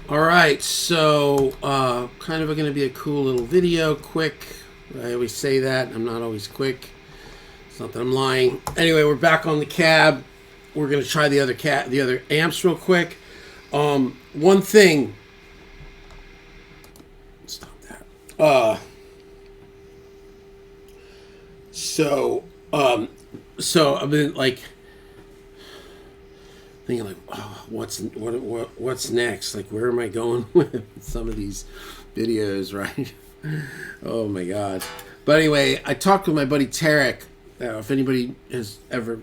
All right, so kind of going to be a cool little video, quick. I always say that. I'm not always quick. It's not that I'm lying. Anyway, we're back on the cab. We're going to try the other amps real quick. One thing. Stop that. So I've been like thinking like, oh, what's next? Like, where am I going with some of these videos, right? Oh my god. But anyway, I talked with my buddy Tarek. If anybody has ever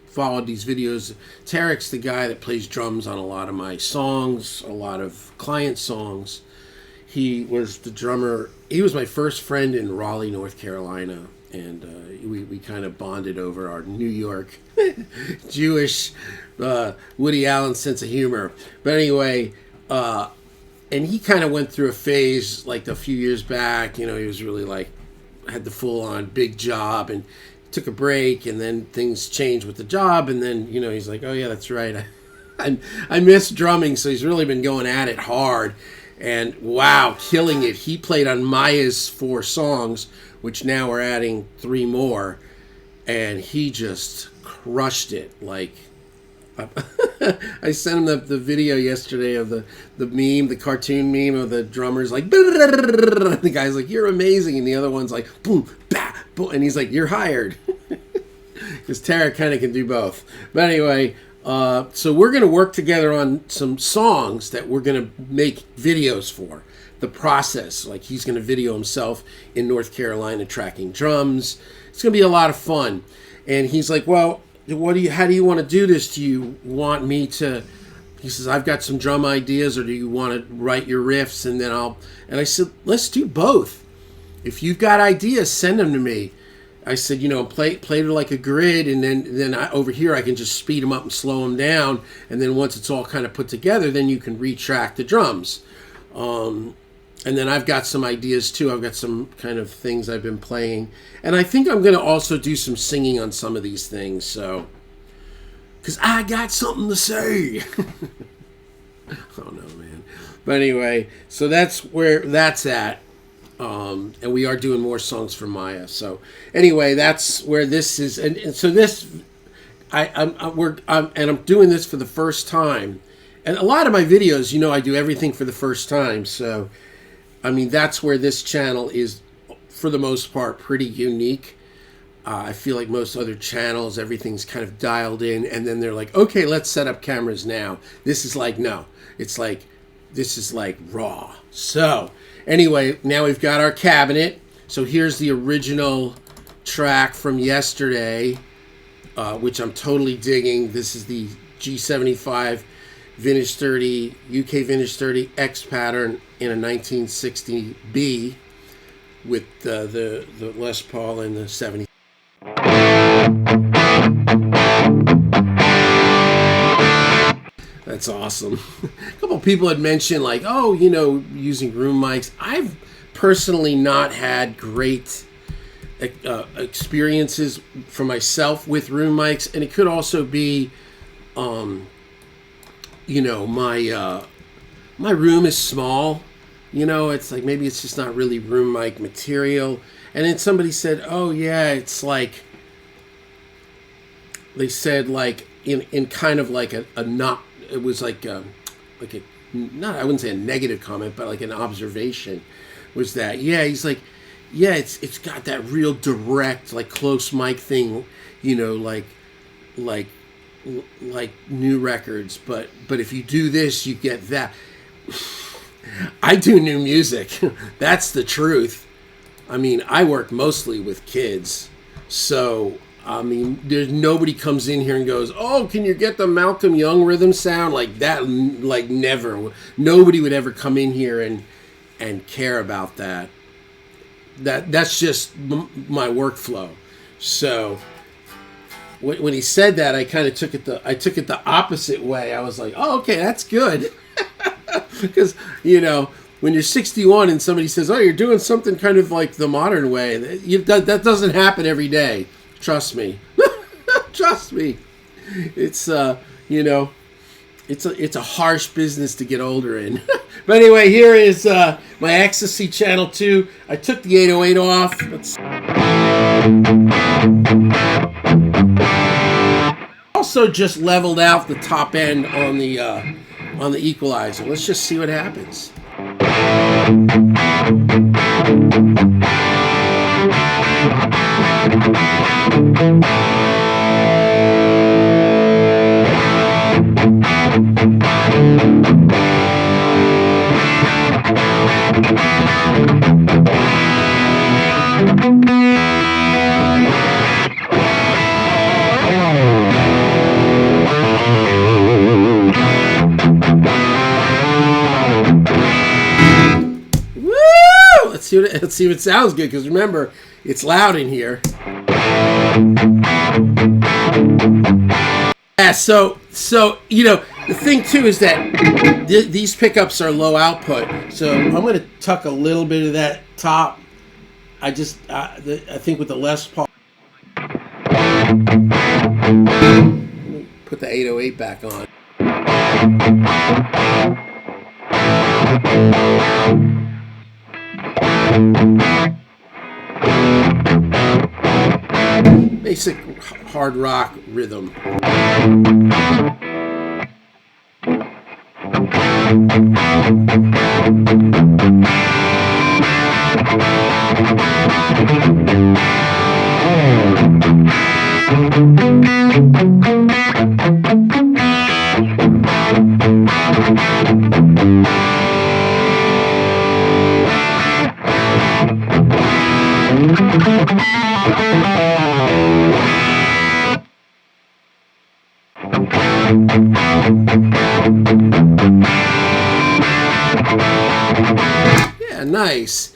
followed these videos, Tarek's the guy that plays drums on a lot of my songs, a lot of client songs. He was the drummer. He was my first friend in Raleigh, North Carolina. And we kind of bonded over our New York Jewish Woody Allen sense of humor. But anyway, and he kind of went through a phase like a few years back. You know, he was really like, had the full on big job and took a break, and then things changed with the job. And then, you know, he's like, oh yeah, that's right. I miss drumming. So he's really been going at it hard. And wow, killing it. He played on Maya's 4 songs, which now we're adding 3 more, and he just crushed it. Like, I sent him the video yesterday of the meme, the cartoon meme of the drummers like, the guy's like, you're amazing, and the other one's like, boom, bah, boom, and he's like, you're hired. Because Tarek kind of can do both. But anyway, so we're going to work together on some songs that we're going to make videos for. The process, like he's going to video himself in North Carolina tracking drums. It's going to be a lot of fun. And he's like, well, how do you want to do this? Do you want me to, he says, I've got some drum ideas, or do you want to write your riffs and then and I said, let's do both. If you've got ideas, send them to me. I said, you know, play it like a grid, and then over here I can just speed them up and slow them down, and then once it's all kind of put together, then you can retrack the drums. And then I've got some ideas too. I've got some kind of things I've been playing, and I think I'm going to also do some singing on some of these things. So, because I got something to say. Oh no, man. But anyway, so that's where that's at. And we are doing more songs for Maya. So anyway, that's where this is, and so this, I'm doing this for the first time, and a lot of my videos, you know, I do everything for the first time. So, I mean, that's where this channel is, for the most part, pretty unique. I feel like most other channels, everything's kind of dialed in, and then they're like, okay, let's set up cameras now. This is like, no, it's like, this is like raw. So anyway, now we've got our cabinet. So here's the original track from yesterday, which I'm totally digging. This is the G75 Vintage 30, UK Vintage 30 X pattern in a 1960B with the Les Paul in the 70. That's awesome. A couple people had mentioned like, oh, you know, using room mics. I've personally not had great experiences for myself with room mics, and it could also be, you know, my room is small. You know, it's like maybe it's just not really room mic material. And then somebody said, oh yeah, it's like, they said like in kind of like a not, it was like a not, I wouldn't say a negative comment, but like an observation was that, yeah, he's like, yeah, it's got that real direct, like close mic thing, you know, like new records, but if you do this, you get that. I do new music. That's the truth. I mean, I work mostly with kids, so I mean, there's nobody comes in here and goes, oh, can you get the Malcolm Young rhythm sound like that? Like never. Nobody would ever come in here and care about that. That's just my workflow. So when he said that, I kind of took it the opposite way. I was like, oh, okay, that's good. Because, you know, when you're 61 and somebody says, oh, you're doing something kind of like the modern way, that doesn't happen every day. Trust me. Trust me. It's, you know, it's a harsh business to get older in. But anyway, here is my Ecstasy Channel 2. I took the 808 off. Also just leveled out the top end on the equalizer. Let's just see what happens. Let's see if it sounds good, because remember, it's loud in here. Yeah, so you know, the thing too is that these pickups are low output, so I'm going to tuck a little bit of that top. I think with the Les Paul. Put the 808 back on. Basic hard rock rhythm. Yeah, nice.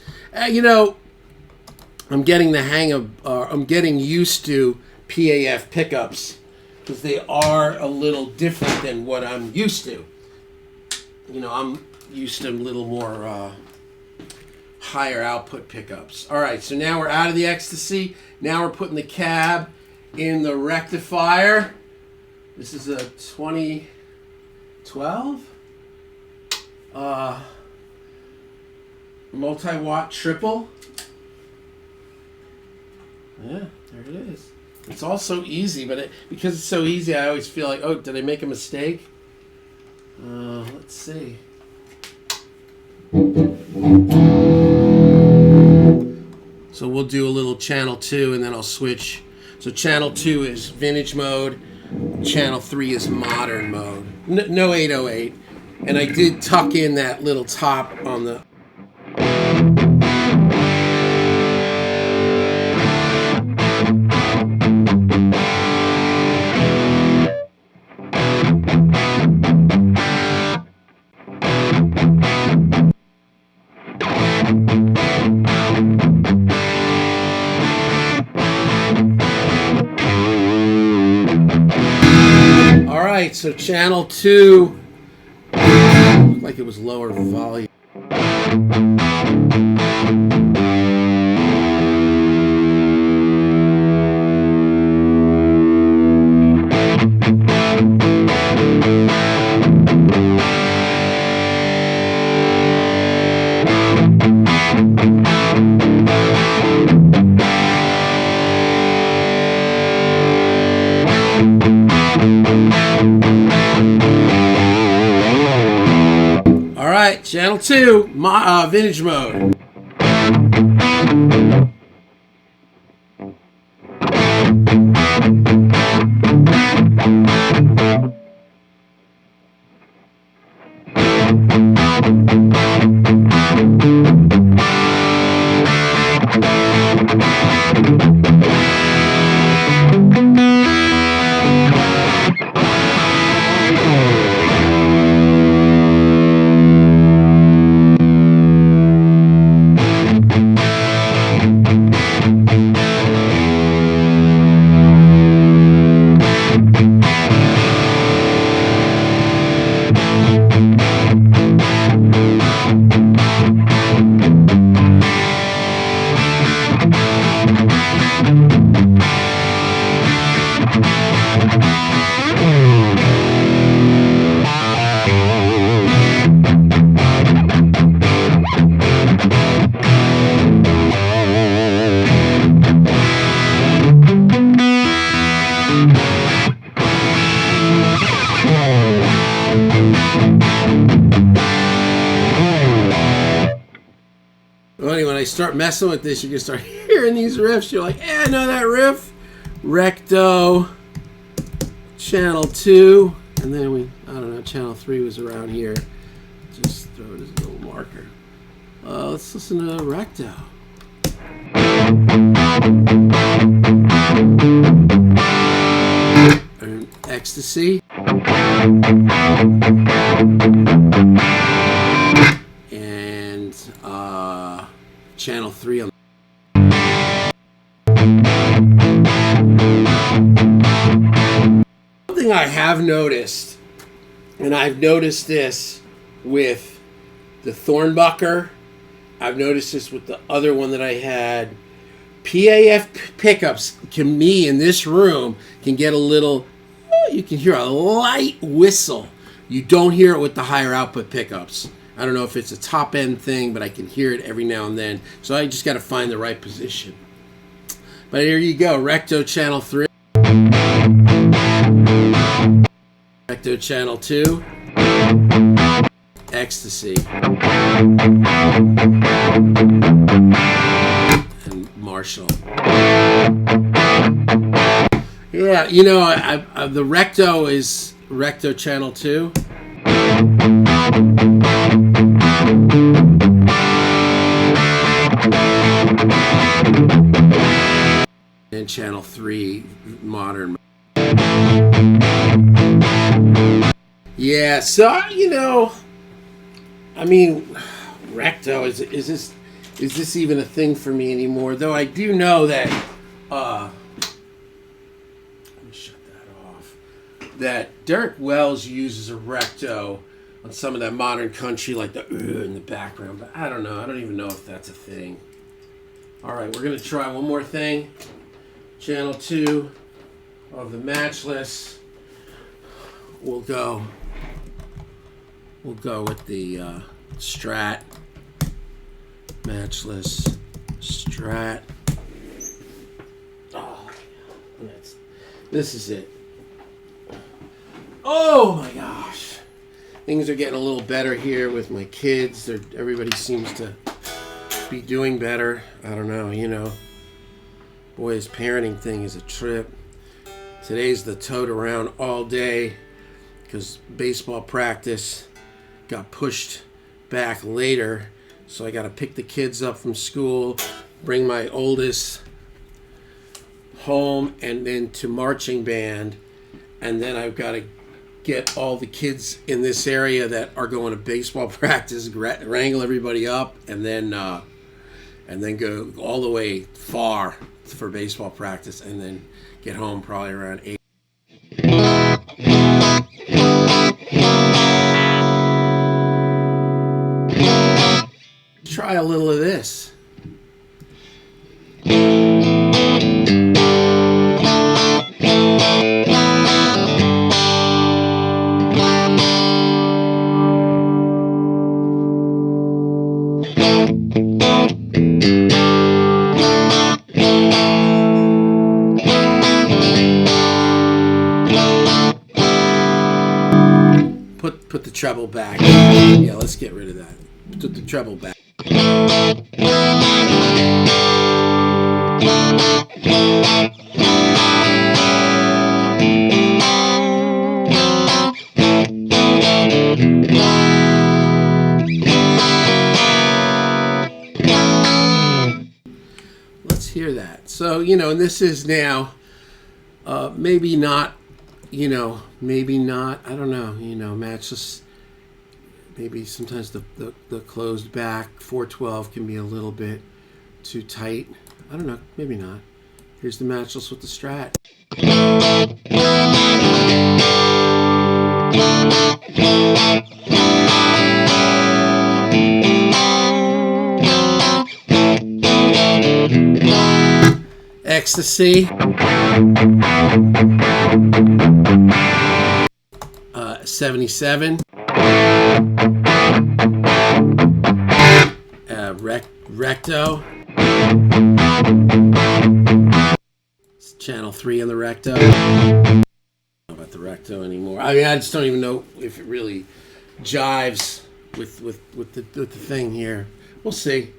You know, I'm getting the hang of, I'm getting used to PAF pickups because they are a little different than what I'm used to. You know, I'm used to a little more higher output pickups. All right, so now we're out of the Ecstasy. Now we're putting the cab in the rectifier. This is a 2012 multi-watt triple. Yeah, there it is. It's all so easy, but because it's so easy, I always feel like, oh, did I make a mistake? Let's see. So we'll do a little channel 2 and then I'll switch. So channel 2 is vintage mode. Channel 3 is modern mode. No 808. And I did tuck in that little top on the... Alright, so channel 2 looked like it was lower volume. Alright, channel 2, vintage mode. I start messing with this, you're going to start hearing these riffs. You're like, I know that riff. Recto, channel 2, and then I don't know, channel 3 was around here. Just throw it as a little marker. Let's listen to Recto. Ecstasy. And channel 3 on. Something I have noticed, and I've noticed this with the Thornbucker, I've noticed this with the other one that I had. PAF pickups can me in this room can get a little, you can hear a light whistle. You don't hear it with the higher output pickups. I don't know if it's a top end thing, but I can hear it every now and then. So I just got to find the right position. But here you go, Recto channel 3. Recto channel 2. Ecstasy. And Marshall. Yeah, you know, the Recto is Recto channel 2. And channel 3 modern. Yeah, so you know, I mean, Recto is this even a thing for me anymore? Though I do know that let me shut that off. That Derek Wells uses a Recto on some of that modern country, like the in the background, but I don't know. I don't even know if that's a thing. All right, we're gonna try one more thing. Channel 2 of the Matchless. We'll go with the Strat. Matchless Strat. Oh, this is it. Oh my gosh. Things are getting a little better here with my kids. Everybody seems to be doing better. I don't know, you know. Boy, this parenting thing is a trip. Today's the tote around all day because baseball practice got pushed back later. So I got to pick the kids up from school, bring my oldest home, and then to marching band. And then I've got to get all the kids in this area that are going to baseball practice, wrangle everybody up, and then go all the way far for baseball practice, and then get home probably around 8. Try a little of this. Put the treble back. Yeah, let's get rid of that. Put the treble back. Let's hear that. So, you know, and this is now maybe not, you know, maybe not, I don't know, you know, Matchless, maybe sometimes the closed back 412 can be a little bit too tight. I don't know, maybe not. Here's the Matchless with the Strat. Ecstasy. 77. Recto. It's channel 3 on the Recto. I don't know about the Recto anymore. I mean, I just don't even know if it really jives with the thing here. We'll see.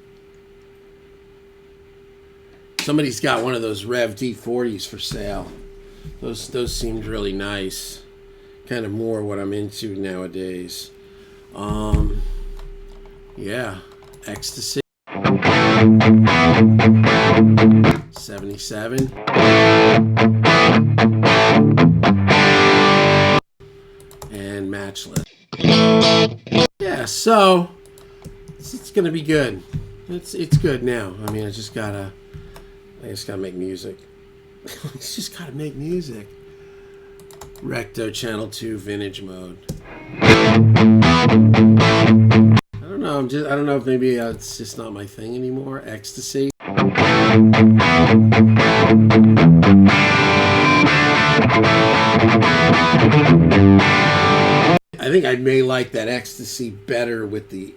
Somebody's got one of those Rev D40s for sale. Those seemed really nice. Kind of more what I'm into nowadays. Yeah, Ecstasy 77. And Matchless. Yeah, so it's gonna be good. It's good now. I mean, I just gotta make music. I just gotta make music. Recto Channel 2 Vintage Mode. I don't know. I don't know if maybe it's just not my thing anymore. Ecstasy. I think I may like that Ecstasy better with the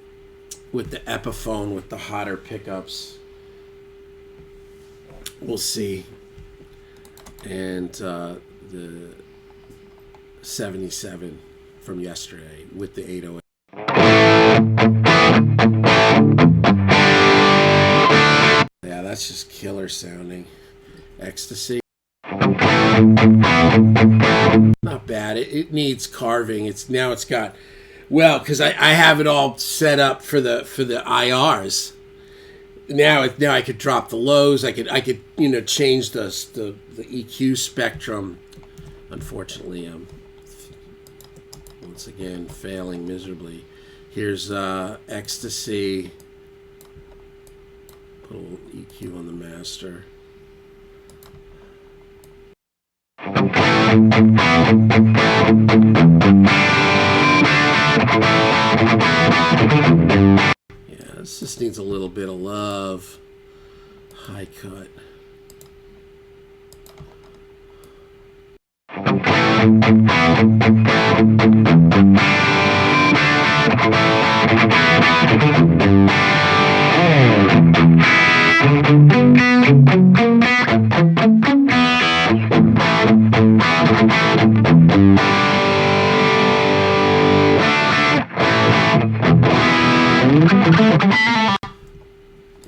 Epiphone with the hotter pickups. We'll see. And the 77 from yesterday with the 808. Yeah, that's just killer sounding. Ecstasy. Not bad. It needs carving. It's got, well, because I have it all set up for the IRs. Now I could drop the lows. I could change the EQ spectrum. Unfortunately, I'm once again failing miserably. Here's Ecstasy. Put a little EQ on the master. Yeah, this just needs a little bit of love. High cut.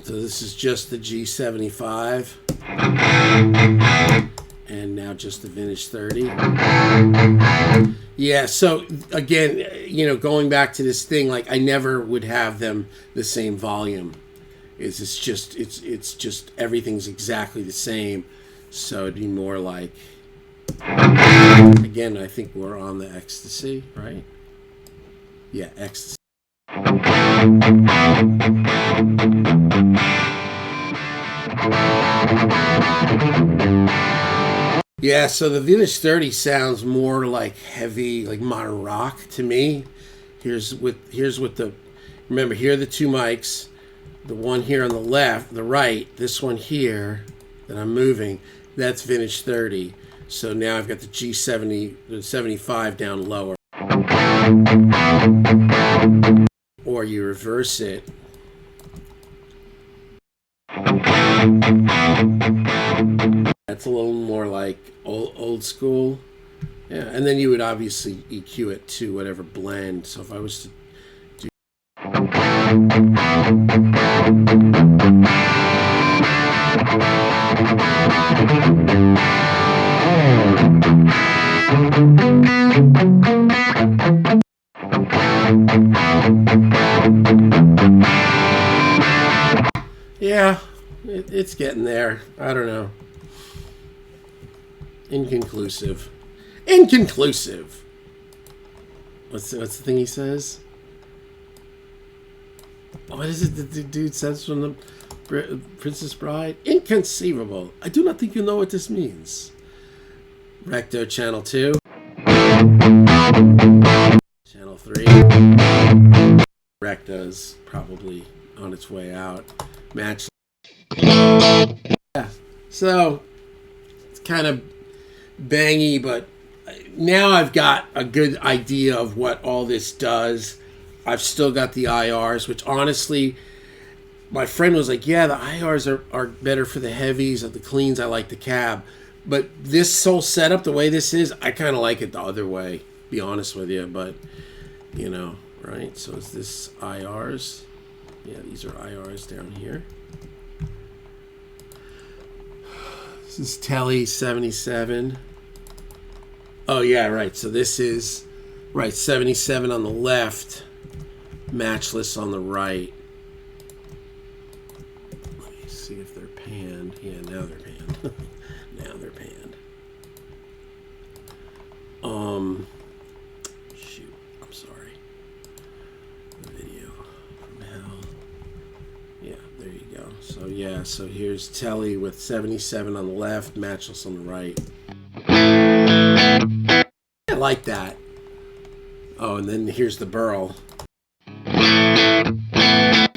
So this is just the G75 and now just the Vintage 30. Yeah, so again, going back to this thing, like I never would have them the same volume. It's just everything's exactly the same. So it'd be more like, again, I think we're on the Ecstasy, right? Yeah, Ecstasy. Yeah, so the Vintage 30 sounds more like heavy, like modern rock to me. Here's with the, remember, here are the two mics. The one here on the left, the right, this one here that I'm moving, that's Vintage 30. So now I've got the G70, the 75 down lower. Or you reverse it. That's a little more like old school. Yeah, and then you would obviously EQ it to whatever blend. So if I was to do... Yeah, it's getting there. I don't know. Inconclusive. What's the thing he says? What is it that the dude says from the Princess Bride? Inconceivable. I do not think you know what this means. Recto Channel 2. Channel 3. Recto's probably on its way out. Match. Yeah. So it's kind of bangy, but now I've got a good idea of what all this does. I've still got the IRs, which honestly, my friend was like, yeah, the IRs are better for the heavies. Of the cleans, I like the cab. But this whole setup, the way this is, I kind of like it the other way, be honest with you. But, right? So is this IRs? Yeah, these are IRs down here. This is Telly 77. Oh, yeah, right. So this is, right, 77 on the left, matchless on the right. Let me see if they're panned. Yeah, now they're panned. Now they're panned. Shoot, I'm sorry. Video from hell. Yeah, there you go. So, yeah, so here's Telly with 77 on the left, matchless on the right. I like that. Oh, and then here's the Burl.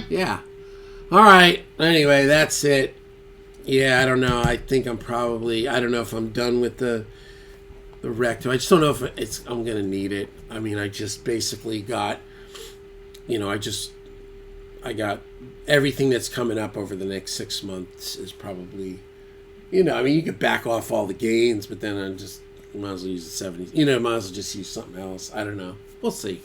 Yeah. All right. Anyway, that's it. Yeah, I don't know. I think I'm probably, I don't know if I'm done with the recto. I just don't know if I'm going to need it. I mean, I just basically got, I got everything that's coming up over the next 6 months is probably, I mean, you could back off all the gains, but then I just might as well use the 70s. Might as well just use something else. I don't know. We'll see.